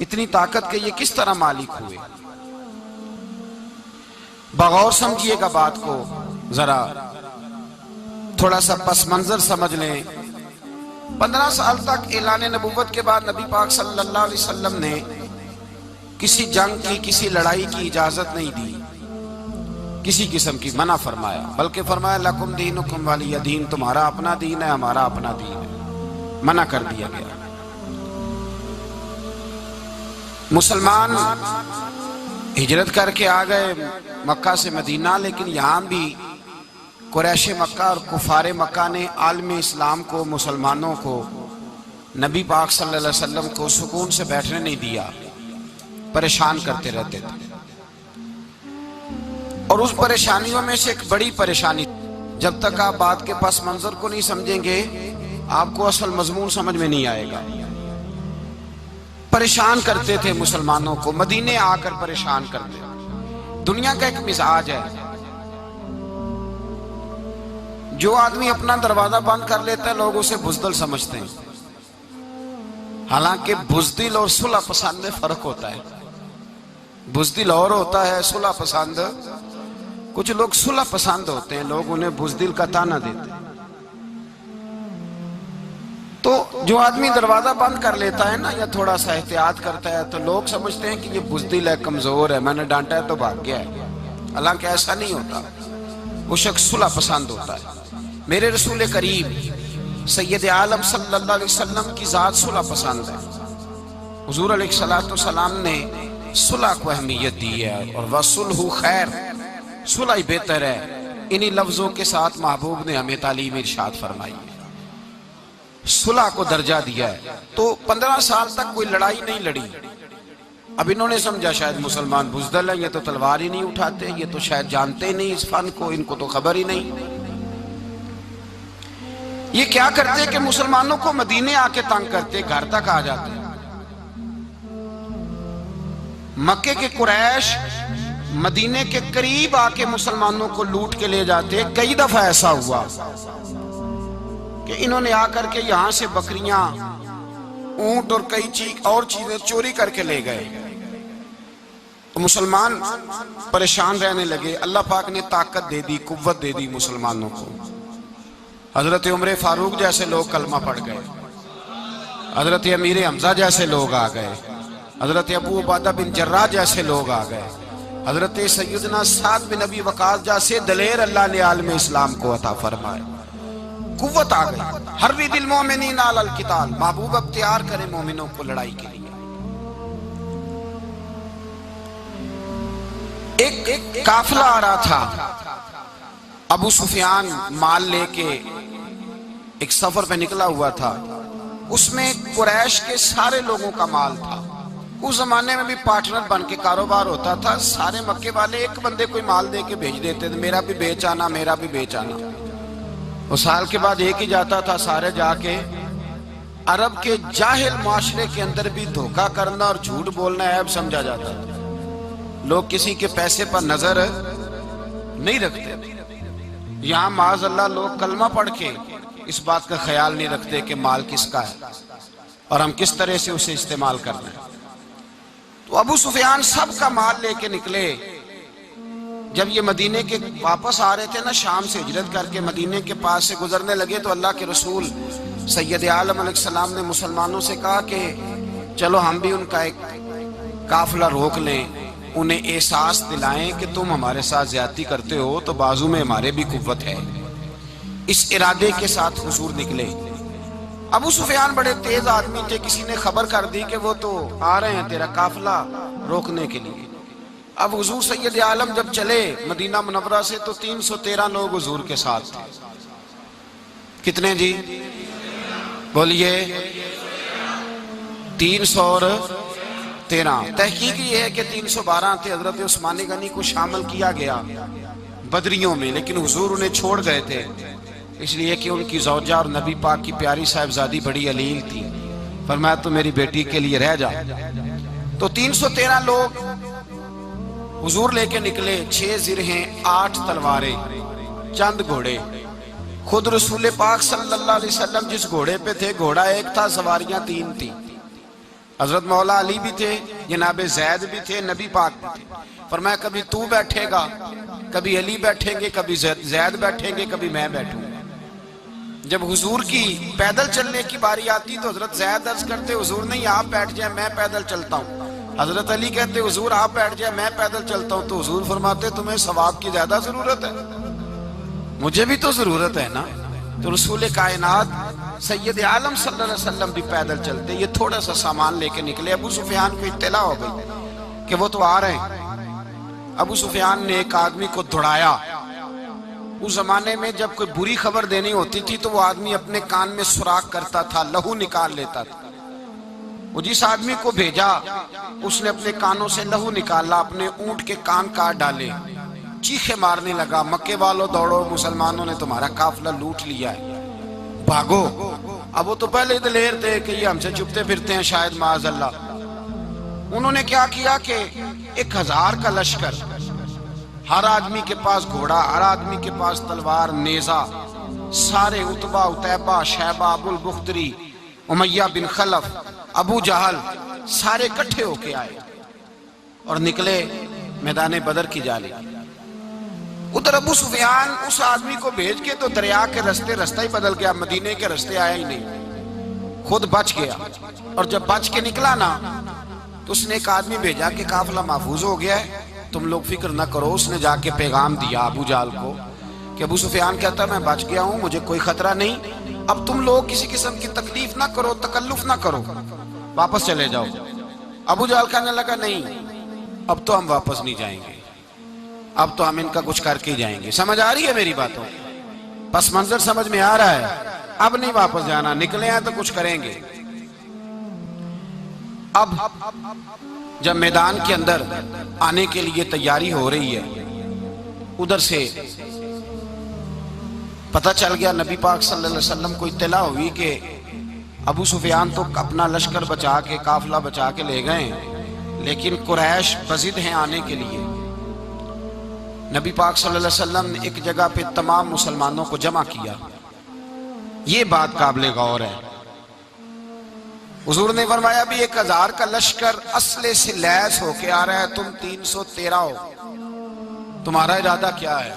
اتنی طاقت کے یہ کس طرح مالک ہوئے؟ بغور سمجھیے گا بات کو، ذرا تھوڑا سا پس منظر سمجھ لیں۔ 15 سال تک اعلان نبوت کے بعد نبی پاک صلی اللہ علیہ وسلم نے کسی جنگ کی، کسی لڑائی کی اجازت نہیں دی، کسی قسم کی منع فرمایا، بلکہ فرمایا لکم دینکم ولی دین، تمہارا اپنا دین ہے، ہمارا اپنا دین ہے، منع کر دیا گیا۔ مسلمان ہجرت کر کے آ گئے مکہ سے مدینہ، لیکن یہاں بھی قریش مکہ اور کفار مکہ نے عالم اسلام کو، مسلمانوں کو، نبی پاک صلی اللہ علیہ وسلم کو سکون سے بیٹھنے نہیں دیا، پریشان کرتے رہتے تھے۔ اور اس پریشانیوں میں سے ایک بڑی پریشانی، جب تک آپ بات کے پس منظر کو نہیں سمجھیں گے آپ کو اصل مضمون سمجھ میں نہیں آئے گا۔ پریشان کرتے تھے مسلمانوں کو، مدینے آ کر پریشان کرتے۔ دنیا کا ایک مزاج ہے، جو آدمی اپنا دروازہ بند کر لیتا ہے لوگ اسے بزدل سمجھتے ہیں، حالانکہ بزدل اور صلح پسند میں فرق ہوتا ہے۔ بزدل اور ہوتا ہے، صلح پسند، کچھ لوگ صلح پسند ہوتے ہیں، لوگ انہیں بزدل کا طعنہ دیتے ہیں۔ تو جو آدمی دروازہ بند کر لیتا ہے نا، یا تھوڑا سا احتیاط کرتا ہے، تو لوگ سمجھتے ہیں کہ یہ بزدل ہے، کمزور ہے، میں نے ڈانٹا ہے تو بھاگ گیا ہے، حالانکہ ایسا نہیں ہوتا، وہ شخص صلح پسند ہوتا ہے۔ میرے رسول کریم سید عالم صلی اللہ علیہ وسلم کی ذات صلح پسند ہے۔ حضور علیہ السلام نے صلح کو اہمیت دی ہے، اور وَصُلْحُ خیر، صلح ہی بہتر ہے۔ انہی لفظوں کے ساتھ محبوب نے ہمیں تعلیم ارشاد فرمائی ہے، صلح کو درجہ دیا ہے۔ تو 15 سال تک کوئی لڑائی نہیں لڑی۔ اب انہوں نے سمجھا شاید مسلمان بزدل ہیں، یہ تو تلوار ہی نہیں اٹھاتے، یہ تو شاید جانتے ہی نہیں اس فن کو، ان کو تو خبر ہی نہیں۔ یہ کیا کرتے کہ مسلمانوں کو مدینے آ کے تنگ کرتے، گھر تک آ جاتے۔ مکے کے قریش مدینے کے قریب آ کے مسلمانوں کو لوٹ کے لے جاتے۔ کئی دفعہ ایسا ہوا کہ انہوں نے آ کر کے یہاں سے بکریاں، اونٹ اور کئی اور چیزیں چوری کر کے لے گئے۔ تو مسلمان پریشان رہنے لگے۔ اللہ پاک نے طاقت دے دی، قوت دے دی مسلمانوں کو۔ حضرت عمر فاروق جیسے لوگ کلمہ پڑھ گئے، حضرت امیر حمزہ جیسے لوگ آ گئے، حضرت ابو عبیدہ بن جراح جیسے لوگ آ گئے، حضرت سیدنا سعد بن ابی وقاص جیسے دلیر اللہ نے عالم اسلام کو عطا فرمائے۔ قوت آ گئی۔ حرِّض المؤمنین علی القتال، محبوب اب تیار کرے مومنوں کو لڑائی کے لیے۔ ایک قافلہ آ رہا تھا، ابو سفیان مال لے کے ایک سفر پہ نکلا ہوا تھا، اس میں قریش کے سارے لوگوں کا مال تھا۔ اس زمانے میں بھی پارٹنر بن کے کاروبار ہوتا تھا، سارے مکے والے ایک بندے کوئی مال دے کے بھیج دیتے تھے، میرا بھی بیچ آنا، میرا بھی بیچ آنا۔ وہ سال کے بعد ایک ہی جاتا تھا، سارے جا کے۔ عرب کے جاہل معاشرے کے اندر بھی دھوکہ کرنا اور جھوٹ بولنا عیب سمجھا جاتا تھا، لوگ کسی کے پیسے پر نظر نہیں رکھتے۔ یہاں معاذ اللہ لوگ کلمہ پڑھ کے اس بات کا خیال نہیں رکھتے کہ مال کس کا ہے اور ہم کس طرح سے اسے استعمال کرنا ہے۔ تو ابو سفیان سب کا مال لے کے نکلے۔ جب یہ مدینے کے واپس آ رہے تھے نا، شام سے ہجرت کر کے مدینے کے پاس سے گزرنے لگے، تو اللہ کے رسول سید عالم علیہ السلام نے مسلمانوں سے کہا کہ چلو ہم بھی ان کا ایک قافلہ روک لیں، انہیں احساس دلائیں کہ تم ہمارے ساتھ زیادتی کرتے ہو تو بازو میں ہمارے بھی قوت ہے۔ اس ارادے کے ساتھ حضور نکلے۔ ابو سفیان بڑے تیز آدمی تھے، کسی نے خبر کر دی کہ وہ تو آ رہے ہیں تیرا قافلہ روکنے کے لیے۔ اب حضور سید عالم جب چلے مدینہ منورہ سے تو 313 لوگ حضور کے ساتھ تھے۔ کتنے جی؟ بولیے 313۔ تحقیق یہ ہے کہ 312 تھے۔ حضرت عثمان غنی کو شامل کیا گیا بدریوں میں، لیکن حضور انہیں چھوڑ گئے تھے، اس لیے کہ ان کی زوجہ اور نبی پاک کی پیاری صاحبزادی بڑی علیل تھی۔ فرمایا تو میری بیٹی کے لیے رہ جا۔ تو 313 لوگ حضور لے کے نکلے، 6 زرہیں، 8 تلواریں، چند گھوڑے۔ خود رسول پاک صلی اللہ علیہ وسلم جس گھوڑے پہ تھے، گھوڑا ایک تھا، سواریاں 3 تھی۔ حضرت مولا علی بھی تھے، جناب زید بھی تھے، نبی پاک بھی تھے۔ فرمایا کبھی تو بیٹھے گا، کبھی علی بیٹھیں گے، کبھی زید بیٹھیں گے، کبھی میں بیٹھوں گا۔ جب حضور کی پیدل چلنے کی باری آتی تو حضرت زید عرض کرتے حضور نہیں آپ بیٹھ جائیں میں پیدل چلتا ہوں۔ حضرت علی کہتے حضور آپ بیٹھ جائیں میں پیدل چلتا ہوں۔ تو حضور فرماتے تمہیں ثواب کی زیادہ ضرورت ہے، مجھے بھی تو ضرورت ہے نا۔ تو رسول کائنات سید عالم صلی اللہ علیہ وسلم بھی پیدل چلتے، یہ تھوڑا سا سامان لے کے نکلے۔ ابو سفیان کو اطلاع ہو گئی کہ وہ تو آ رہے ہیں۔ ابو سفیان نے ایک آدمی کو دھڑایا۔ اس زمانے میں جب کوئی بری خبر دینی ہوتی تھی تو وہ آدمی اپنے کان میں سوراخ کرتا تھا، لہو نکال لیتا تھا۔ وہ جس آدمی کو بھیجا اس نے اپنے کانوں سے لہو نکالا، اپنے اونٹ کے کان کاٹ ڈالے، چیخے مارنے لگا مکے والوں دوڑو، مسلمانوں نے تمہارا قافلہ لوٹ لیا ہے، بھاگو۔ اب وہ تو پہلے دلیر تھے کہ یہ ہم سے چھپتے پھرتے ہیں شاید معاذ اللہ۔ انہوں نے کیا کیا کہ 1000 کا لشکر، ہر آدمی کے پاس گھوڑا، ہر آدمی کے پاس تلوار، نیزہ، سارے عتبہ، عتیبہ، شیبہ، ابو البختری، امیہ بن خلف، ابو جہل، سارے کٹھے ہو کے آئے اور نکلے میدان بدر کی جانب۔ ادھر ابو سفیان اس آدمی کو بھیج کے تو دریا کے رستہ ہی بدل گیا، مدینے کے رستے آیا ہی نہیں، خود بچ گیا۔ اور جب بچ کے نکلا نا تو اس نے ایک آدمی بھیجا کہ قافلہ محفوظ ہو گیا ہے، تم لوگ فکر نہ کرو۔ اس نے جا کے پیغام دیا ابو جہل کو کہ ابو سفیان کہتا میں بچ گیا ہوں، مجھے کوئی خطرہ نہیں، اب تم لوگ کسی قسم کی تکلیف نہ کرو، تکلف نہ کرو، واپس چلے جاؤ۔ ابو جہل کہنے لگا نہیں اب تو ہم واپس نہیں جائیں گے، اب تو ہم ان کا کچھ کر کے جائیں گے۔ سمجھ آ رہی ہے میری باتوں؟ پس منظر سمجھ میں آ رہا ہے؟ اب نہیں واپس جانا، نکلے ہیں تو کچھ کریں گے۔ اب جب میدان کے اندر آنے کے لیے تیاری ہو رہی ہے، ادھر سے پتہ چل گیا، نبی پاک صلی اللہ علیہ وسلم کو اطلاع ہوئی کہ ابو سفیان تو اپنا لشکر بچا کے، قافلہ بچا کے لے گئے ہیں، لیکن قریش بضد ہیں آنے کے لیے۔ نبی پاک صلی اللہ علیہ وسلم نے ایک جگہ پہ تمام مسلمانوں کو جمع کیا۔ یہ بات قابل غور ہے۔ حضور نے فرمایا بھی 1000 کا لشکر اسلحے سے لیس ہو کے آ رہا ہے، تم 313 ہو، تمہارا ارادہ کیا ہے؟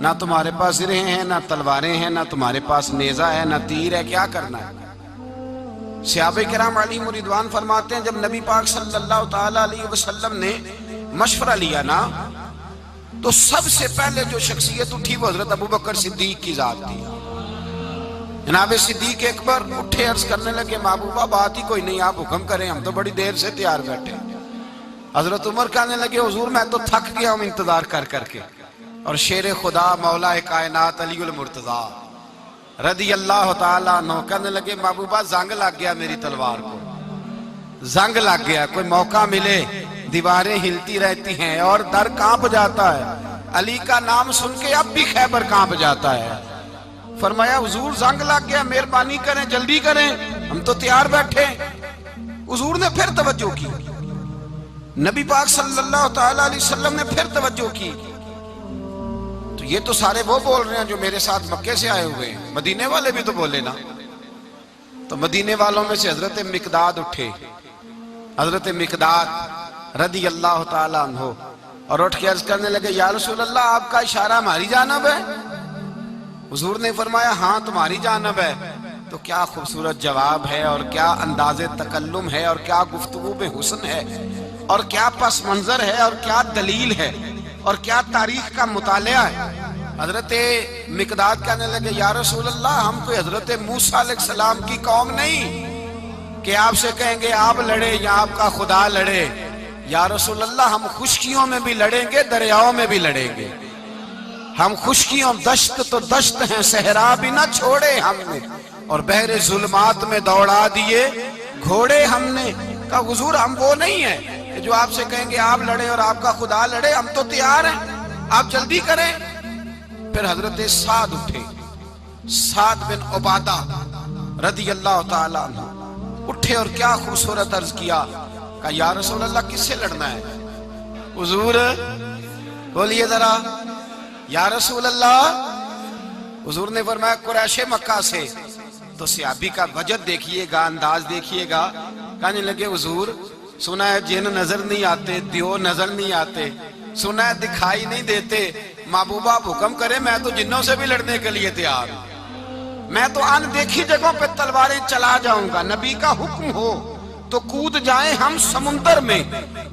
نہ تمہارے پاس زرہیں ہیں، نہ تلواریں ہیں، نہ تمہارے پاس نیزہ ہے، نہ تیر ہے، کیا کرنا ہے؟ صحابہ کرام علیہم رضوان فرماتے ہیں جب نبی پاک صلی اللہ تعالی علیہ وسلم نے مشورہ لیا نا تو سب سے پہلے جو شخصیت اٹھی وہ حضرت ابوبکر صدیق کی ذات تھی۔ جناب صدیق اکبر اٹھے، عرض کرنے لگے محبوبہ بات ہی کوئی نہیں، آپ حکم کریں، ہم تو بڑی دیر سے تیار بیٹھے۔ حضرت عمر کہنے لگے حضور میں تو تھک گیا ہوں انتظار کر کر کے۔ اور شیر خدا مولا کائنات علی المرتضیٰ رضی اللہ تعالیٰ عنہ کہنے لگے محبوبہ زنگ لگ گیا میری تلوار کو، زنگ لگ گیا، کوئی موقع ملے دیواریں ہلتی رہتی ہیں اور در کانپ جاتا ہے، علی کا نام سن کے اب بھی خیبر کانپ جاتا ہے۔ فرمایا حضور زنگ لگ گیا، مہربانی کریں جلدی کریں، ہم تو تیار بیٹھے۔ حضور نے پھر توجہ کی، نبی پاک صلی اللہ تعالیٰ علیہ وسلم نے پھر توجہ کی، تو یہ تو سارے وہ بول رہے ہیں جو میرے ساتھ مکے سے آئے ہوئے ہیں، مدینے والے بھی تو بولے نا۔ تو مدینے والوں میں سے حضرت مقداد اٹھے، حضرت مقداد رضی اللہ تعالیٰ عنہ، اور اٹھ کے عرض کرنے لگے یا رسول اللہ آپ کا اشارہ ہماری جانب ہے؟ حضور نے فرمایا ہاں تمہاری جانب ہے۔ تو کیا خوبصورت جواب ہے، اور کیا انداز تکلم ہے، اور کیا گفتگو میں حسن ہے، اور کیا پس منظر ہے، اور کیا دلیل ہے، اور کیا تاریخ کا مطالعہ ہے۔ حضرت مقداد کہنے لگے یا رسول اللہ ہم کوئی حضرت موسیٰ علیہ السلام کی قوم نہیں کہ آپ سے کہیں گے آپ لڑے یا آپ کا خدا لڑے۔ یا رسول اللہ ہم خشکیوں میں بھی لڑیں گے، دریاؤں میں بھی لڑیں گے، ہم خشکیوں دشت تو دشت ہیں، صحرا بھی نہ چھوڑے ہم نے، اور بحر ظلمات میں دوڑا دیے گھوڑے ہم نے۔ کہا حضور ہم وہ نہیں ہیں کہ جو آپ سے کہیں گے آپ لڑیں اور آپ کا خدا لڑے، ہم تو تیار ہیں، آپ جلدی کریں۔ پھر حضرت سعد اٹھے، سعد بن عبادہ رضی اللہ تعالیٰ عنہ اٹھے اور کیا خوبصورت عرض کیا، کہا یا رسول اللہ کس سے لڑنا ہے؟ حضور بولیے ذرا یا رسول اللہ۔ حضور نے فرمایا قریش مکہ سے۔ تو صحابی کا وجد دیکھیے گا، انداز دیکھیے گا، کہنے لگے حضور سنا ہے جن نظر نہیں آتے، دیو نظر نہیں آتے، سنا ہے دکھائی نہیں دیتے، محبوبہ آپ حکم کرے میں تو جنوں سے بھی لڑنے کے لیے تیار ہوں، میں تو ان دیکھی جگہوں پہ تلواریں چلا جاؤں گا، نبی کا حکم ہو تو کود جائیں ہم سمندر میں،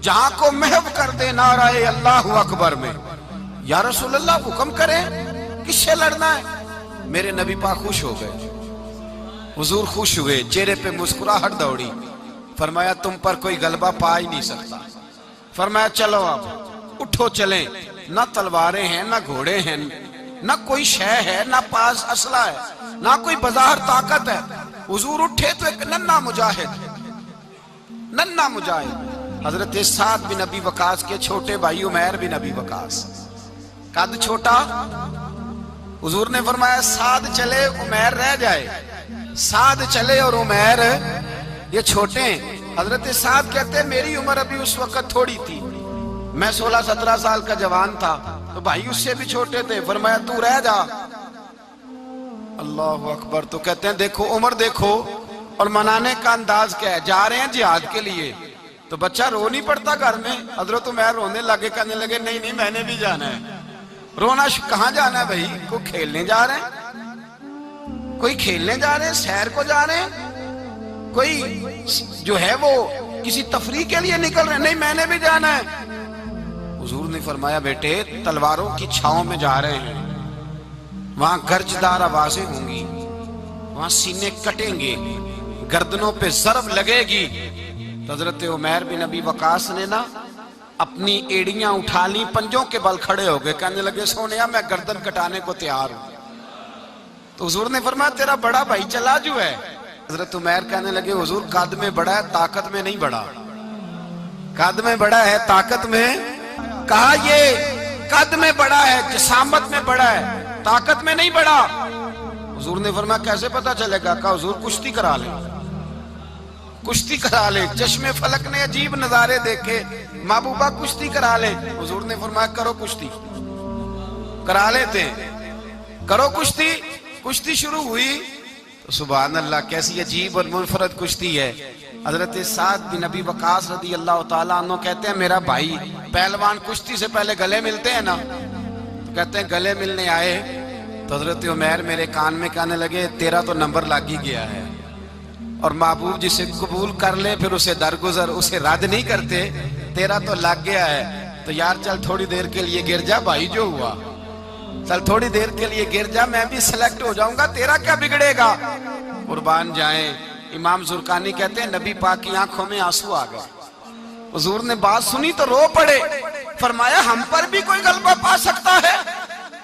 جہاں کو محو کر دے نعرہ اللہ اکبر میں۔ یا رسول اللہ حکم کریں کس سے لڑنا ہے؟ میرے نبی پاک خوش ہو گئے، حضور خوش ہوئے، چہرے پہ مسکراہٹ دوڑی، فرمایا تم پر کوئی غلبہ پا ہی نہیں سکتا، فرمایا چلو اب اٹھو چلیں، نہ تلواریں ہیں نہ گھوڑے ہیں نہ کوئی شے ہے نہ پاس اسلحہ ہے نہ کوئی بظاہر طاقت ہے۔ حضور اٹھے تو ایک ننھا مجاہد حضرت سعد بن ابی وقاص کے چھوٹے بھائی عمیر بن ابی وقاص، قد چھوٹا، حضور نے فرمایا سعد چلے عمیر رہ جائے، سعد چلے اور عمیر یہ چھوٹے ہیں۔ حضرت سعد کہتے ہیں میری عمر ابھی اس وقت تھوڑی تھی، میں 16-17 سال کا جوان تھا، تو بھائی اس سے بھی چھوٹے تھے، فرمایا تو رہ جا۔ اللہ اکبر۔ تو کہتے ہیں دیکھو عمر دیکھو، اور منانے کا انداز کیا ہے، جا رہے ہیں جہاد کے لیے تو بچہ رو نہیں پڑتا گھر میں، حضرت عمیر رونے لگے، کہنے لگے نہیں میں نے بھی جانا ہے۔ رونا کہاں جانا ہے بھائی؟ کوئی کھیلنے جا رہے ہیں، کوئی کھیلنے جا رہے ہیں، سیر کو جا رہے ہیں، کوئی جو ہے وہ کسی تفریح کے لیے نکل رہے ہیں، نہیں میں نے بھی جانا ہے۔ حضور نے فرمایا بیٹے تلواروں کی چھاؤں میں جا رہے ہیں، وہاں گرجدار آوازیں ہوں گی، وہاں سینے کٹیں گے، گردنوں پہ ضرب لگے گی۔ تو حضرت عمیر بن ابی وقاص نے نا اپنی ایڑیاں اٹھا لی، پنجوں کے بل کھڑے ہو گئے، کہنے لگے سونیا میں گردن کٹانے کو تیار ہوں۔ تو حضور نے فرمایا تیرا بڑا بھائی چلا جو ہے۔ حضرت عمیر کہنے لگے حضور قد میں بڑا ہے طاقت میں نہیں بڑا، قد میں بڑا ہے طاقت میں، کہا یہ قد میں بڑا ہے جسامت میں بڑا ہے طاقت میں نہیں بڑا۔ حضور نے فرمایا کیسے پتا چلے گا؟ کہا حضور کشتی کرا لے، کشتی کرا لے، چشم فلک نے عجیب نظارے دیکھے، محبوبہ کشتی کرا لے۔ حضور نے فرمایا کرو کشتی، کرا لیتے ہیں، کرو کشتی۔ کشتی شروع ہوئی تو سبحان اللہ کیسی عجیب اور منفرد کشتی ہے۔ حضرت سعد بن ابی وقاص رضی اللہ تعالیٰ عنہ کہتے ہیں میرا بھائی پہلوان کشتی سے پہلے گلے ملتے ہیں نا، تو کہتے ہیں گلے ملنے آئے تو حضرت عمیر میرے کان میں کہنے لگے تیرا تو نمبر لگ ہی گیا ہے، اور محبوب جسے قبول کر لے پھر اسے درگزر اسے رد نہیں کرتے، تیرا تو لگ گیا ہے، تو یار چل تھوڑی دیر کے لیے گر جا بھائی، جو ہوا چل تھوڑی دیر کے لیے گر جا، میں بھی سلیکٹ ہو جاؤں گا، تیرا کیا بگڑے گا؟ قربان جائیں۔ امام زرقانی کہتے ہیں نبی پاک کی آنکھوں میں آنسو آ گئے، حضور نے بات سنی تو رو پڑے، فرمایا ہم پر بھی کوئی غلبہ پا سکتا ہے؟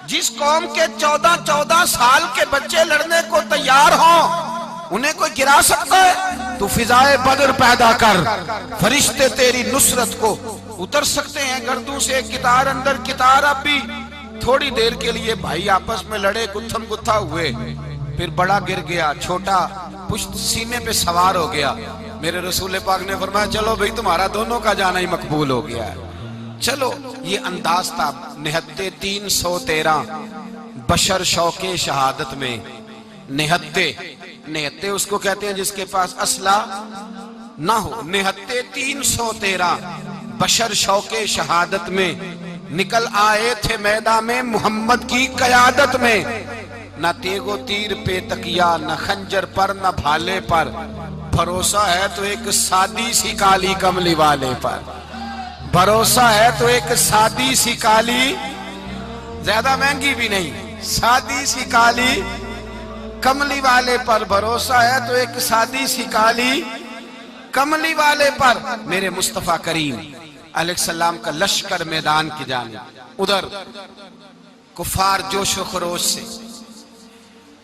جس قوم کے 14 سال کے بچے لڑنے کو تیار ہوں انہیں کوئی گرا سکتا ہے؟ تو فضائے بدر پیدا کر، فرشتے تیری نصرت کو اتر سکتے ہیں گردوں سے، کتار اندر کتار۔ اب بھی تھوڑی دیر کے لیے بھائی آپس میں لڑے، گتھم گتھا ہوئے، پھر بڑا گر گیا، چھوٹا پشت سینے پہ سوار ہو گیا۔ میرے رسول پاک نے فرمایا چلو بھئی تمہارا دونوں کا جانا ہی مقبول ہو گیا ہے، چلو۔ یہ انداز تھا نہتے 313 بشر شوق شہادت میں، نہتے اس کو کہتے ہیں جس کے پاس اسلحہ نہ ہو، نہتے 313 بشر شوق شہادت میں نکل آئے تھے میدان میں محمد کی قیادت میں، نہ تیگ و تیر پہ تکیا، نہ خنجر پر نہ بھالے پر، بھروسہ ہے تو ایک سادی سی کالی کملی والے پر، بھروسہ ہے تو ایک سادی سی کالی، زیادہ مہنگی بھی نہیں، سادی سی کالی کملی والے پر، بھروسہ ہے تو ایک سادی سی کالی کملی والے پر۔ میرے مصطفیٰ کریم علیہ السلام کا لشکر میدان کی جانب، ادھر کفار جوش و خروش سے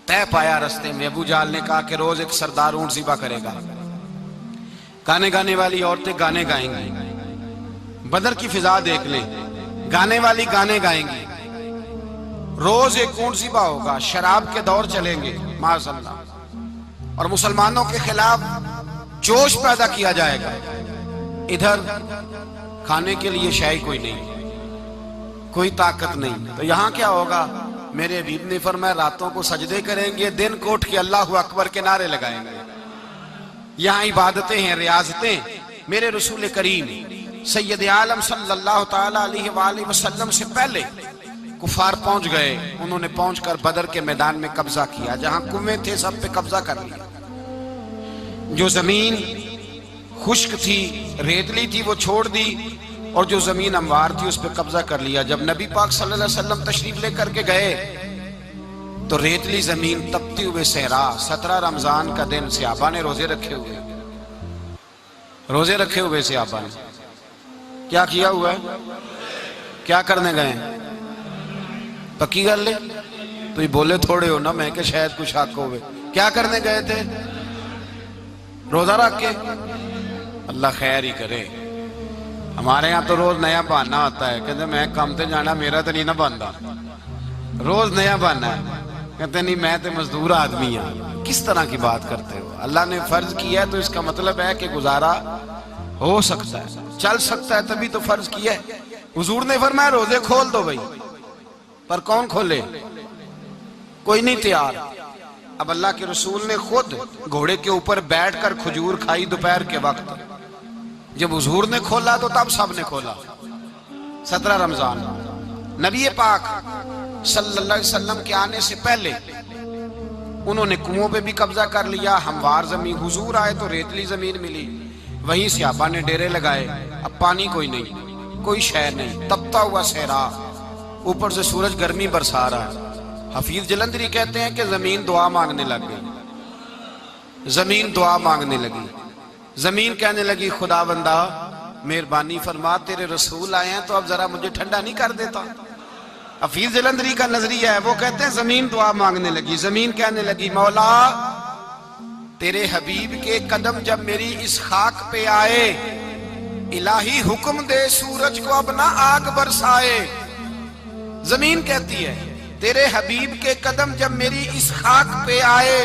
طے پایا رستے میں۔ ابو جہل نے کہا کہ روز ایک سردار اونٹ ذبح کرے گا، گانے گانے والی عورتیں گانے گائیں گی، بدر کی فضا دیکھ لیں، گانے والی گانے گائیں گی، روز ایک اونٹ ذبح ہوگا، شراب کے دور چلیں گے معاذ اللہ، اور مسلمانوں کے خلاف جوش پیدا کیا جائے گا۔ ادھر کھانے کے لیے شے کوئی نہیں، کوئی طاقت نہیں، تو یہاں کیا ہوگا؟ میرے حبیب نے فرمایا راتوں کو سجدے کریں گے، دن کو اٹھ کے اللہ اکبر کے نعرے لگائیں گے، یہاں عبادتیں ہیں، ریاضتیں. میرے رسول کریم سید عالم صلی اللہ تعالی علیہ وآلہ وسلم سے پہلے کفار پہنچ گئے. انہوں نے پہنچ کر بدر کے میدان میں قبضہ کیا. جہاں کنویں تھے سب پہ قبضہ کر لیا. جو زمین خشک تھی، ریتلی تھی، وہ چھوڑ دی، اور جو زمین ہموار تھی اس پہ قبضہ کر لیا. جب نبی پاک صلی اللہ علیہ وسلم تشریف لے کر کے گئے تو ریتلی زمین تپتی ہوئے صحرا. 17 رمضان کا دن صحابہ نے روزے رکھے ہوئے صحابہ نے کیا کیا ہوا ہے؟ کیا کرنے گئے؟ پکی گل لے تو یہ بولے تھوڑے ہو نا، میں کہ شاید کچھ حق ہوئے. کیا کرنے گئے تھے؟ روزہ رکھ کے. اللہ خیر ہی کرے. ہمارے یہاں تو روز نیا بہانہ ہوتا ہے، کہتے میں کام تے جانا، میرا تو نہیں نہ بنتا. روز نیا بہانہ ہے، کہتے نہیں میں تو مزدور آدمی ہوں. کس طرح کی بات کرتے ہو؟ اللہ نے فرض کیا ہے تو اس کا مطلب ہے کہ گزارا ہو سکتا ہے، چل سکتا ہے، تبھی تو فرض کیا ہے. حضور نے فرمایا روزے کھول دو بھائی، پر کون کھولے؟ کوئی نہیں تیار. اب اللہ کے رسول نے خود گھوڑے کے اوپر بیٹھ کر کھجور کھائی دوپہر کے وقت. جب حضور نے کھولا تو تب سب نے کھولا. 17 رمضان نبی پاک صلی اللہ علیہ وسلم کے آنے سے پہلے انہوں نے کنووں پہ بھی قبضہ کر لیا. ہموار زمین، حضور آئے تو ریتلی زمین ملی، وہیں صحابہ نے ڈیرے لگائے. اب پانی کوئی نہیں، کوئی شے نہیں، تپتا ہوا صحرا، اوپر سے سورج گرمی برسا رہا ہے. حفیظ جلندری کہتے ہیں کہ زمین دعا مانگنے لگ گئی. زمین دعا مانگنے لگی. زمین کہنے لگی خدا بندہ مہربانی فرما، تیرے رسول آئے ہیں تو اب ذرا مجھے ٹھنڈا نہیں کر دیتا. حفیظ جلندری کا نظریہ ہے، وہ کہتے ہیں زمین دعا مانگنے لگی. زمین کہنے لگی مولا تیرے حبیب کے قدم جب میری اس خاک پہ آئے، الہی حکم دے سورج کو اب نہ آگ برسائے. زمین کہتی ہے تیرے حبیب کے قدم جب میری اس خاک پہ آئے،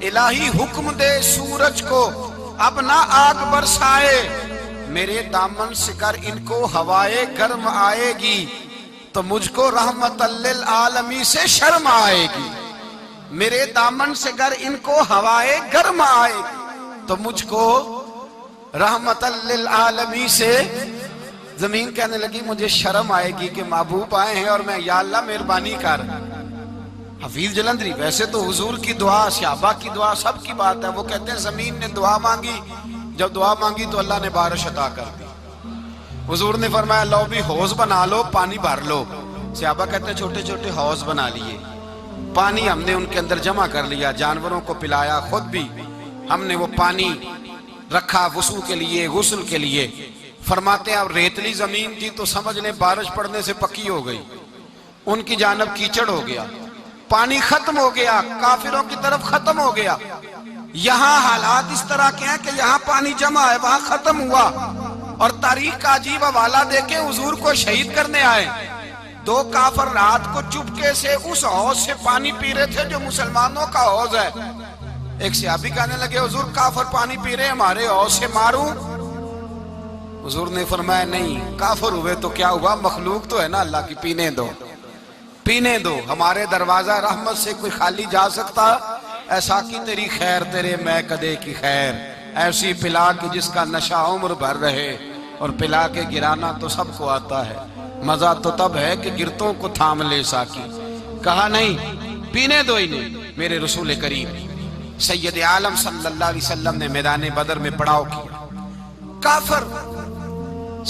الہی حکم دے سورج کو اب نہ آگ برسائے. میرے دامن سے کر ان کو ہوائے گرم آئے گی تو مجھ کو رحمت للعالمین سے شرم آئے گی. میرے دامن سے گر ان کو ہوائے گرم آئے گی تو مجھ کو رحمت للعالمین سے. زمین کہنے لگی مجھے شرم آئے گی کہ محبوب آئے ہیں اور میں یا اللہ مہربانی کر. حفیظ جلندری ویسے تو حضور کی دعا، صحابہ کی دعا سب کی بات ہے. وہ کہتے ہیں زمین نے دعا مانگی، جب دعا مانگی تو اللہ نے بارش عطا کر دی. حضور نے فرمایا لو بھی حوض بنا لو، پانی بھر لو. صحابہ کہتے ہیں چھوٹے چھوٹے حوض بنا لیے، پانی ہم نے ان کے اندر جمع کر لیا، جانوروں کو پلایا، خود بھی ہم نے وہ پانی رکھا وضو کے لیے، غسل کے لیے. فرماتے ہیں اب ریتلی زمین تھی تو سمجھ لیں بارش پڑنے سے پکی ہو گئی. ان کی جانب کیچڑ ہو گیا، پانی ختم ہو گیا، کافروں کی طرف ختم ہو گیا. یہاں حالات اس طرح کے ہیں کہ یہاں پانی جمع ہے، وہاں ختم ہوا. اور تاریخ کا عجیب حوالہ دے کے حضور کو شہید کرنے آئے. 2 کافر رات کو چپکے سے اس حوض سے پانی پی رہے تھے جو مسلمانوں کا حوض ہے. ایک صحابی کہنے لگے حضور کافر پانی پی رہے، ہمارے حوض سے ماروں؟ حضور نے فرمایا نہیں، کافر ہوئے تو کیا ہوا، مخلوق تو ہے نا اللہ کی، پینے دو پینے دو. ہمارے دروازہ رحمت سے کوئی خالی جا سکتا؟ ایسا کی تیری خیر تیرے میں کدے کی خیر، ایسی پلا کہ جس کا نشہ عمر بھر رہے، اور پلا کے گرانا تو سب کو آتا ہے، مزہ تو تب ہے کہ گرتوں کو تھام لے ساکی. کہا نہیں، پینے دو ہی نہیں. میرے رسول کریم سید عالم صلی اللہ علیہ وسلم نے میدان بدر میں پڑاؤ کیا. کافر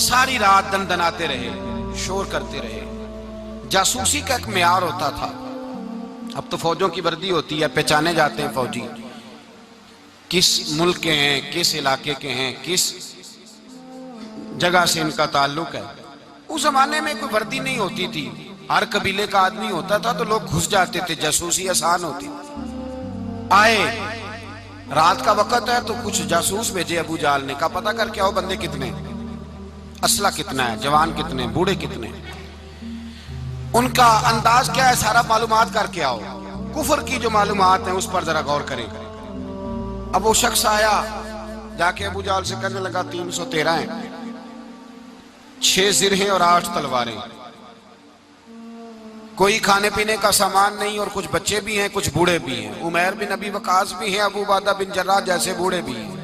ساری رات دندناتے رہے، شور کرتے رہے. جاسوسی کا ایک معیار ہوتا تھا. اب تو فوجوں کی وردی ہوتی ہے، پہچانے جاتے ہیں فوجی کس ملک کے ہیں، کس علاقے کے ہیں، کس جگہ سے ان کا تعلق ہے. اس زمانے میں کوئی وردی نہیں ہوتی تھی، ہر قبیلے کا آدمی ہوتا تھا تو لوگ گھس جاتے تھے، جاسوسی آسان ہوتی. آئے رات کا وقت ہے تو کچھ جاسوس بھیجے ابو جہل نے، کہا پتہ کر کے آؤ بندے کتنے، اسلحہ کتنا ہے، جوان کتنے، بوڑھے کتنے، ان کا انداز کیا ہے، سارا معلومات کر کے آؤ. کفر کی جو معلومات ہیں اس پر ذرا غور کریں. اب وہ شخص آیا، جا کے ابو جہل سے کہنے لگا 313 ہیں، 6 زر ہیں اور 8 تلواریں، کوئی کھانے پینے کا سامان نہیں، اور کچھ بچے بھی ہیں، کچھ بوڑھے بھی ہیں. عمیر بن ابی وقاص بھی ہیں، ابو عبیدہ بن جراح جیسے بوڑھے بھی ہیں.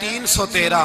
313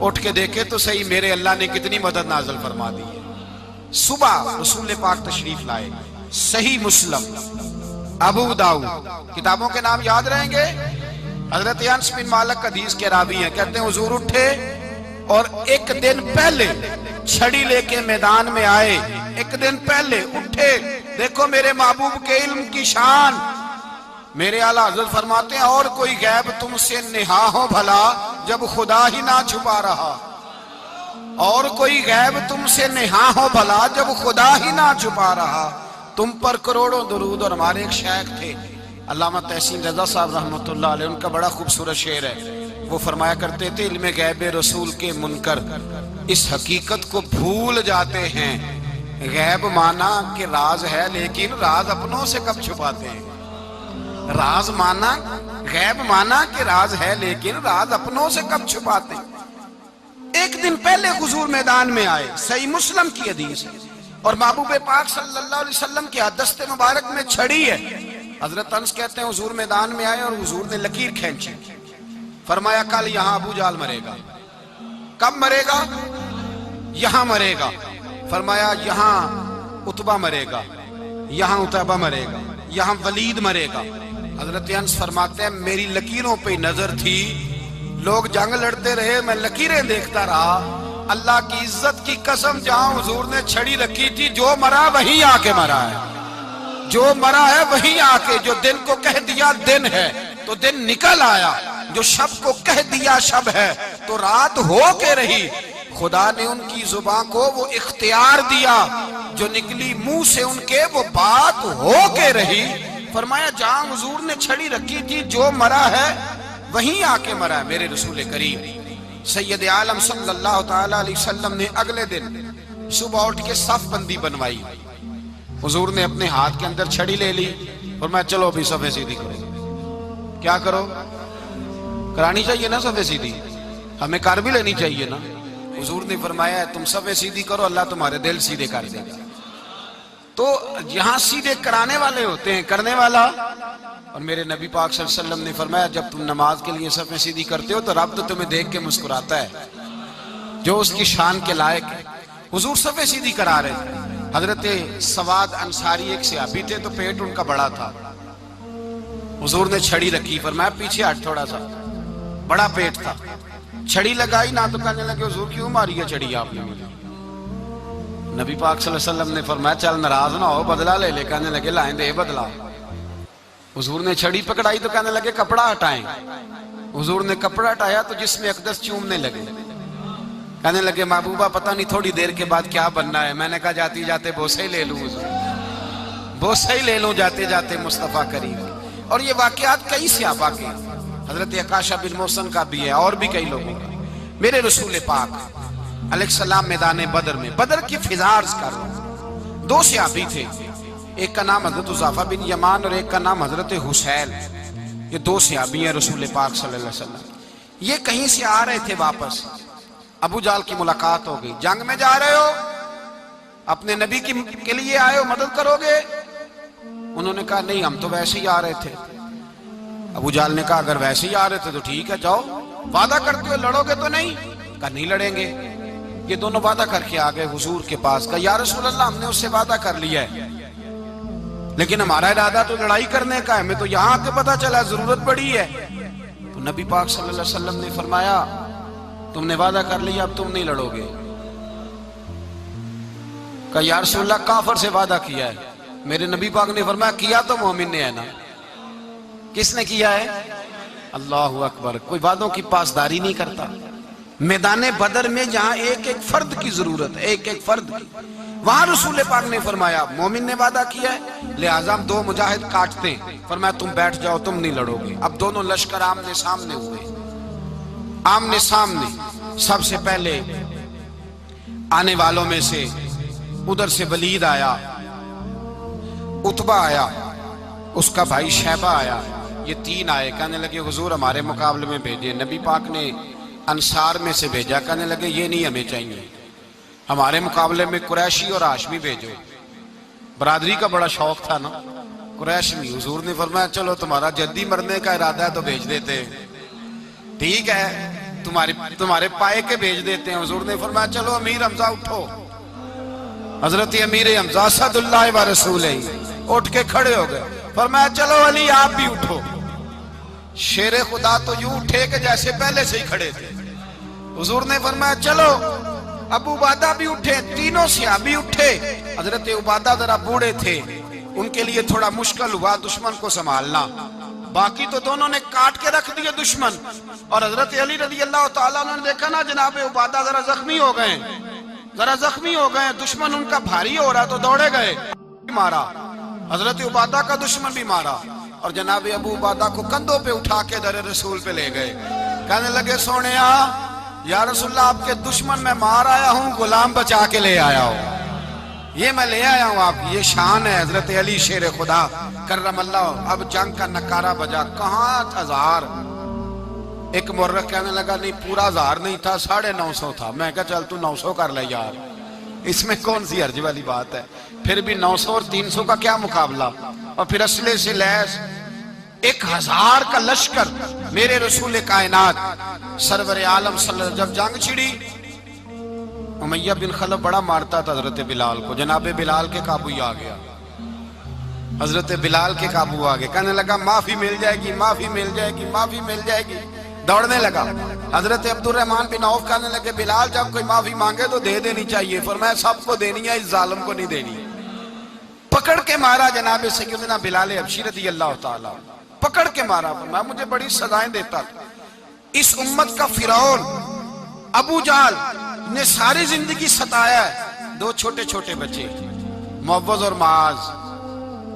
اٹھ کے دیکھے تو صحیح میرے اللہ نے کتنی مدد نازل فرما دی ہے۔ صبح رسول پاک تشریف لائے، صحیح مسلم، ابو داؤد، کتابوں کے نام یاد رہیں گے۔ حضرت انس بن مالک حدیث کے راوی ہیں، کہتے ہیں حضور اٹھے اور ایک دن پہلے چھڑی لے کے میدان میں آئے، ایک دن پہلے اٹھے۔ دیکھو میرے محبوب کے علم کی شان، میرے اعلیٰ حضرت فرماتے ہیں اور کوئی غیب تم سے نہا ہو بھلا جب خدا ہی نہ چھپا رہا، اور کوئی غیب تم سے نہا ہو بھلا جب خدا ہی نہ چھپا رہا۔ تم پر کروڑوں درود۔ اور ہمارے ایک شیخ تھے علامہ تحسین رضا صاحب رحمۃ اللہ علیہ، ان کا بڑا خوبصورت شعر ہے، وہ فرمایا کرتے تھے علم غیب رسول کے منکر اس حقیقت کو بھول جاتے ہیں، غیب مانا کہ راز ہے لیکن راز اپنوں سے کب چھپاتے ہیں۔ راز مانا، غیب مانا کہ راز ہے لیکن راز اپنوں سے کب چھپاتے ہیں۔ ایک دن پہلے حضور میدان میں آئے، صحیح مسلم کی حدیث ہے، اور محبوب پاک صلی اللہ علیہ وسلم کے دست مبارک میں چھڑی ہے۔ حضرت انس کہتے ہیں حضور میدان میں آئے اور حضور نے لکیر کھینچی، فرمایا کل یہاں ابو جال مرے گا۔ کب مرے گا؟ یہاں مرے گا۔ فرمایا یہاں عتبہ مرے گا، یہاں عتبہ مرے گا، یہاں ولید مرے گا۔ حضرت انس فرماتے ہیں میری لکیروں پہ نظر تھی، لوگ جنگ لڑتے رہے، میں لکیریں دیکھتا رہا۔ اللہ کی عزت کی قسم جہاں حضور نے چھڑی رکھی تھی، جو مرا وہیں آ کے مرا ہے، جو مرا ہے وہیں آ کے، جو دن کو کہہ دیا دن ہے تو دن نکل آیا، جو شب کو کہہ دیا شب ہے تو رات ہو کے رہی۔ خدا نے ان کی زبان کو وہ اختیار دیا، جو نکلی منہ سے ان کے وہ بات ہو کے رہی۔ فرمایا جہاں حضور نے چھڑی رکھی تھی، جو مرا ہے وہیں آ کے مرا ہے میرے رسول کریم سید عالم صلی اللہ تعالی علیہ وسلم نے اگلے دن صبح اٹھ کے صف بندی بنوائی۔ حضور نے اپنے ہاتھ کے اندر چھڑی لے لی اور میں چلو ابھی صفیں سیدھی کرو۔ کیا کرو؟ کرانی چاہیے نا صفیں سیدھی، ہمیں کر بھی لینی چاہیے نا۔ حضور نے فرمایا تم صفیں سیدھی کرو، اللہ تمہارے دل سیدھے کر دے گا۔ تو یہاں سیدھے کرانے والے ہوتے ہیں، کرنے والا۔ اور میرے نبی پاک صلی اللہ علیہ وسلم نے فرمایا جب تم نماز کے لیے صفیں سیدھی کرتے ہو تو رب تو تمہیں دیکھ کے مسکراتا ہے، جو اس کی شان کے لائق ہے۔ حضور صفیں سیدھی کرا رہے تھے۔ حضرت سواد انصاری ایک صحابی تھے، تو پیٹ ان کا بڑا تھا، حضور نے چھڑی رکھی، فرمایا پیچھے ہٹ تھوڑا سا، بڑا پیٹ تھا۔ چھڑی لگائی نہ تو کہنے لگے حضور کیوں ماری ہے چھڑی آپ نے مجھے؟ نبی پاک صلی اللہ علیہ وسلم نے فرمایا چل ناراض نہ ہو، بدلہ لے لے۔ کہنے لگے لائیں دے بدلہ۔ حضور نے چھڑی پکڑائی تو کہنے لگے کپڑا ہٹائیں۔ حضور نے کپڑا ہٹایا تو جسم اقدس چومنے لگے، کہنے لگے محبوبہ پتہ نہیں تھوڑی دیر کے بعد کیا بننا ہے۔ میں نے کہا جاتی جاتے بوسے ہی لے لوں حضور، بوسے ہی لے لوں جاتے جاتے مصطفیٰ کریم۔ اور یہ واقعات کئی صحابہ کے، حضرت عکاشہ بن محسن کا بھی ہے اور بھی کئی لوگوں کا۔ میرے رسول پاک علیہ السلام میدان بدر میں، بدر کی فضا عرض کر رہا ہوں، دو صحابی تھے، ایک کا نام حضرت حذیفہ بن یمان اور ایک کا نام حضرت حسیل۔ یہ دو صحابی ہیں رسول پاک صلی اللہ علیہ وسلم۔ یہ کہیں سے آ رہے تھے واپس، ابو جال کی ملاقات ہو گئی۔ جنگ میں جا رہے ہو، اپنے نبی کے لیے آئے ہو، مدد کرو گے؟ انہوں نے کہا نہیں ہم تو ویسے ہی آ رہے تھے۔ ابو جال نے کہا اگر ویسے ہی آ رہے تھے تو ٹھیک ہے جاؤ، وعدہ کرتے ہو لڑو گے تو نہیں؟ کہا نہیں لڑیں گے۔ یہ دونوں وعدہ کر کے آ گئے حضور کے پاس، کہا یا رسول اللہ ہم نے اس سے وعدہ کر لیا ہے لیکن ہمارا ارادہ تو لڑائی کرنے کا ہے، ہمیں تو یہاں کے پتہ چلا ضرورت پڑی ہے۔ تو نبی پاک صلی اللہ علیہ وسلم نے فرمایا تم نے وعدہ کر لیا اب تم نہیں لڑو گے۔ کہا یا رسول اللہ کافر سے وعدہ کیا ہے۔ میرے نبی پاک نے فرمایا کیا تو مومن نے ہے نا۔ کس نے کیا ہے؟ اللہ اکبر۔ کوئی وعدوں کی پاسداری نہیں کرتا۔ میدان بدر میں جہاں ایک ایک فرد کی ضرورت ہے، ایک ایک فرد کی، وہاں رسول پاک نے فرمایا مومن نے وعدہ کیا ہے لہٰذا ہم دو مجاہد کاٹتے ہیں۔ فرمایا تم بیٹھ جاؤ تم نہیں لڑو گے۔ اب دونوں لشکر آمنے سامنے ہوئے، آمنے سامنے۔ سب سے پہلے آنے والوں میں سے ادھر سے ولید آیا، عتبہ آیا، اس کا بھائی شیبہ آیا، یہ تین آئے۔ کہنے لگے حضور ہمارے مقابلے میں بھیجے۔ نبی پاک نے انصار میں سے بھیجا، کہنے لگے یہ نہیں ہمیں چاہیے، ہمارے مقابلے میں قریشی اور ہاشمی بھیجو۔ برادری کا بڑا شوق تھا نا قریشی۔ حضور نے فرمایا چلو تمہارا جدی مرنے کا ارادہ ہے تو بھیج دیتے۔ ٹھیک ہے تمہارے پائے کے بھیج دیتے ہیں. حضور نے فرمایا چلو امیر حمزہ اٹھو. حضرت امیر حمزہ اسد اللہ و رسولہ اٹھ کے کھڑے ہو گئے. فرمایا چلو علی آپ بھی اٹھو. شیر خدا تو یوں اٹھے کہ جیسے پہلے سے ہی کھڑے تھے. حضور نے فرمایا چلو. ابو عبادہ بھی اٹھے, تینوں صحابی اٹھے. حضرت عبادہ ذرا بوڑھے تھے, ان کے لیے تھوڑا مشکل ہوا دشمن کو سنبھالنا. باقی تو دونوں نے کاٹ کے رکھ دیا دشمن. اور حضرت علی رضی اللہ تعالیٰ نے دیکھا نا جناب عبادہ ذرا زخمی ہو گئے, دشمن ان کا بھاری ہو رہا تو دوڑے گئے, مارا. حضرت عبادہ کا دشمن بھی مارا اور جناب ابو عبادہ کو کندھوں پہ اٹھا کے در رسول پہ لے گئے. کہنے لگے سونیا یا رسول اللہ آپ کے دشمن میں مار آیا ہوں, غلام بچا کے لے آیا ہوں. یہ میں لے آیا ہوں آپ کی, یہ شان ہے حضرت علی شیر خدا کرم اللہ. اب جنگ کا نکارہ بجا. کہاں 1000. ایک مورخ کہنے لگا نہیں پورا 1000 نہیں تھا, 950 تھا. میں کہا چل تو 900 کر لے یار, اس میں کون سی حرج والی بات ہے. پھر بھی 900 اور 300 کا کیا مقابلہ. اور پھر اسلحے سے لیس 1000 کا لشکر. میرے رسول کائنات سرور عالم صلی اللہ علیہ وسلم جب جنگ چھڑی, امیہ بن خلف بڑا مارتا تھا حضرت بلال کو. جناب بلال کے قابو ہی آ گیا, حضرت بلال کے قابو آ گئے. کہنے لگا معافی مل جائے گی, معافی مل جائے گی, معافی مل جائے گی. دوڑنے لگا. حضرت عبد الرحمن بن عوف کہنے لگے بلال جب کوئی معافی مانگے تو دے دینی چاہیے. فرمایا سب کو دینی ہے, اس ظالم کو نہیں دینی. پکڑ کے مارا جناب سیدنا بلال حبشی رضی اللہ تعالیٰ, پکڑ کے مارا. فرمایا مجھے بڑی سزائیں دیتا تھا. اس امت کا فرعون ابو جہل نے ساری زندگی ستایا ہے. 2 چھوٹے چھوٹے بچے معوذ اور معاذ,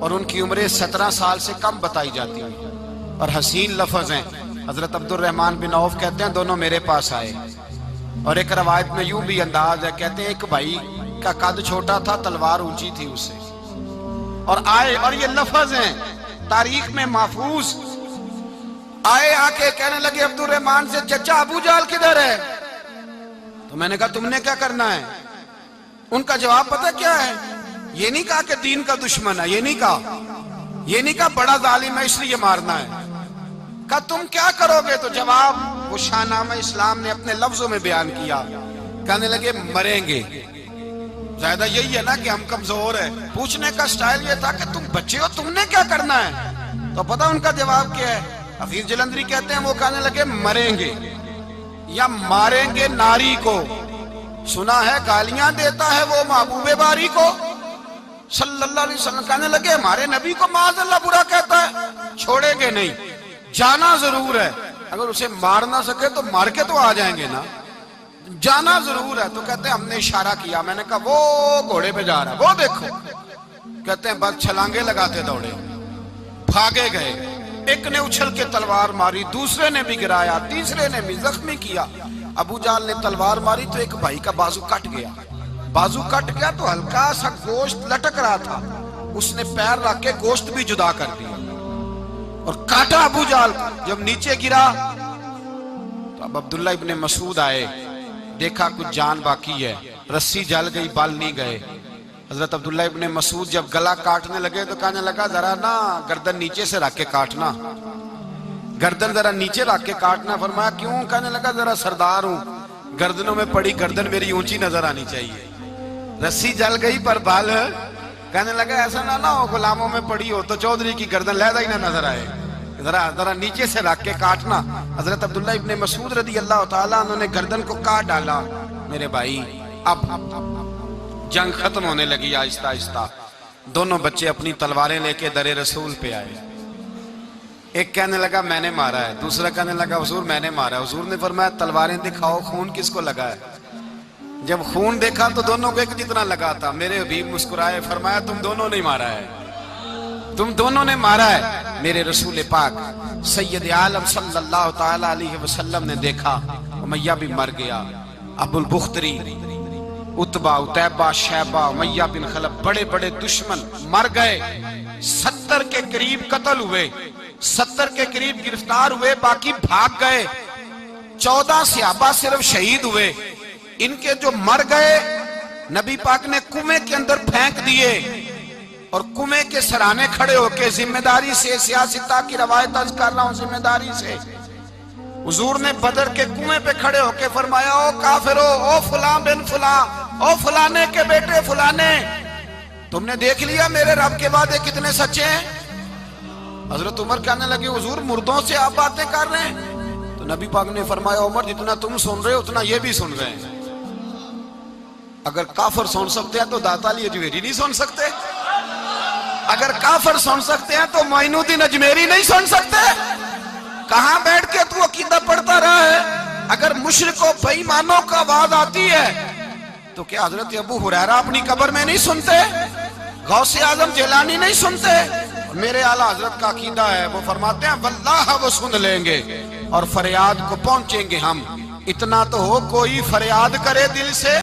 اور ان کی عمریں 17 سال سے کم بتائی جاتی ہیں. اور حسین لفظ ہیں. حضرت عبد الرحمن بن عوف کہتے ہیں دونوں میرے پاس آئے. اور ایک روایت میں یوں بھی انداز ہے, کہتے ہیں ایک بھائی کا قد چھوٹا تھا, تلوار اونچی تھی اس سے, اور آئے. اور یہ لفظ ہیں تاریخ میں محفوظ. آئے آ کے کہنے لگے عبد الرحمن سے چچا ابو جہل کدھر ہے. تو میں نے کہا تم نے کیا کرنا ہے. ان کا جواب پتہ کیا ہے, یہ نہیں کہا کہ دین کا دشمن ہے, یہ نہیں کہا بڑا ظالم ہے اس لیے مارنا ہے. کہا تم کیا کرو گے. تو جواب وہ شاہ نامہ اسلام نے اپنے لفظوں میں بیان کیا. کہنے لگے مریں گے. زیادہ یہی ہے نا کہ ہم کمزور ہیں. پوچھنے کا سٹائل یہ تھا کہ تم بچے ہو, تم نے کیا کرنا ہے. تو پتہ ان کا جواب کیا ہے. حفیظ جلندری کہتے ہیں وہ کہنے لگے مریں گے یا ماریں گے ناری کو. سنا ہے گالیاں دیتا ہے وہ محبوب باری کو صلی اللہ علیہ وسلم. کہنے لگے ہمارے نبی کو معاذ اللہ برا کہتا ہے, چھوڑیں گے نہیں, جانا ضرور ہے. اگر اسے مار نہ سکے تو مار کے تو آ جائیں گے نا, جانا ضرور ہے. تو کہتے ہیں ہم نے اشارہ کیا. میں نے کہا وہ گھوڑے پہ جا رہا ہے, وہ دیکھو. کہتے ہیں بس چھلانگے لگاتے دوڑے, بھاگے گئے. ایک نے اچھل کے تلوار ماری, دوسرے نے بھی گرایا, تیسرے نے بھی زخمی کیا. ابو جہل نے تلوار ماری تو ایک بھائی کا بازو کٹ گیا. تو ہلکا سا گوشت لٹک رہا تھا, اس نے پیر رکھ کے گوشت بھی جدا کر دیا اور کاٹا ابو جہل. جب نیچے گرا تو اب عبداللہ ابن مسعود آئے, دیکھا کچھ جان باقی ہے, رسی جل گئی, بال نہیں گئے. حضرت عبداللہ ابن مسعود جب گلا کاٹنے لگے تو کہنے لگا ذرا نا گردن نیچے سے رکھ کے کاٹنا, گردن ذرا نیچے رکھ کے کاٹنا. فرمایا کیوں. کہنے لگا ذرا سردار ہوں, گردنوں میں پڑی گردن میری اونچی نظر آنی چاہیے. رسی جل گئی پر بال. کہنے لگا ایسا نہ ہو غلاموں میں پڑی ہو تو چودھری کی گردن لہذا ہی نہ نظر آئے, ذرا نیچے سے رکھ کے کاٹنا. حضرت عبداللہ ابن مسعود رضی اللہ تعالیٰ انہوں نے گردن کو کاٹ ڈالا. میرے بھائی اب جنگ ختم ہونے لگی آہستہ آہستہ. دونوں بچے اپنی تلواریں لے کے در رسول پہ آئے. ایک کہنے لگا میں نے مارا ہے, دوسرا کہنے لگا حضور میں نے مارا ہے. حضور نے فرمایا تلواریں دکھاؤ, خون کس کو لگا ہے. جب خون دیکھا تو دونوں کو ایک جتنا لگا تھا. میرے حبیب مسکرائے, فرمایا تم دونوں نے مارا ہے, تم دونوں نے مارا ہے. میرے رسول پاک سید عالم صلی اللہ تعالیٰ علیہ وسلم نے دیکھا امیہ بھی مر گیا. ابو البختری, عتبہ, عتیبہ, شیبہ, امیہ بن خلف, بڑے بڑے دشمن مر گئے. 70 کے قریب قتل ہوئے, 70 کے قریب گرفتار ہوئے, باقی بھاگ گئے. 14 صحابہ صرف شہید ہوئے. ان کے جو مر گئے نبی پاک نے کنویں کے اندر پھینک دیے, اور کنویں کے سرانے کھڑے ہو کے ذمہ داری سے, سیاستہ کی روایت عرض کر رہا ہوں, ذمہ داری سے حضور نے بدر کے کنویں پہ کھڑے ہو کے فرمایا او کافرو، او فلاں بن فلاں، او فلانے کے بیٹے فلانے، تم نے دیکھ لیا میرے رب کے وعدے کتنے سچے ہیں؟ حضرت عمر کہنے لگے حضور مردوں سے آپ باتیں کر رہے ہیں؟ تو نبی پاک نے فرمایا عمر جتنا تم سن رہے ہو اتنا یہ بھی سن رہے ہیں۔ اگر کافر سن سکتے ہیں تو داتا علی اجمیری نہیں سن سکتے؟ اگر کافر سن سکتے ہیں تو معین الدین اجمیری نہیں سن سکتے؟ کہاں بیٹھ کے تو عقیدہ پڑھتا رہا ہے؟ اگر مشرکوں بے ایمانوں کا آواز آتی ہے تو کیا حضرت ابو ہریرہ اپنی قبر میں نہیں سنتے؟ غوث اعظم جیلانی نہیں سنتے؟ میرے اعلیٰ حضرت کا عقیدہ ہے، وہ فرماتے ہیں واللہ وہ سن لیں گے اور فریاد کو پہنچیں گے ہم۔ اتنا تو ہو کوئی فریاد کرے دل سے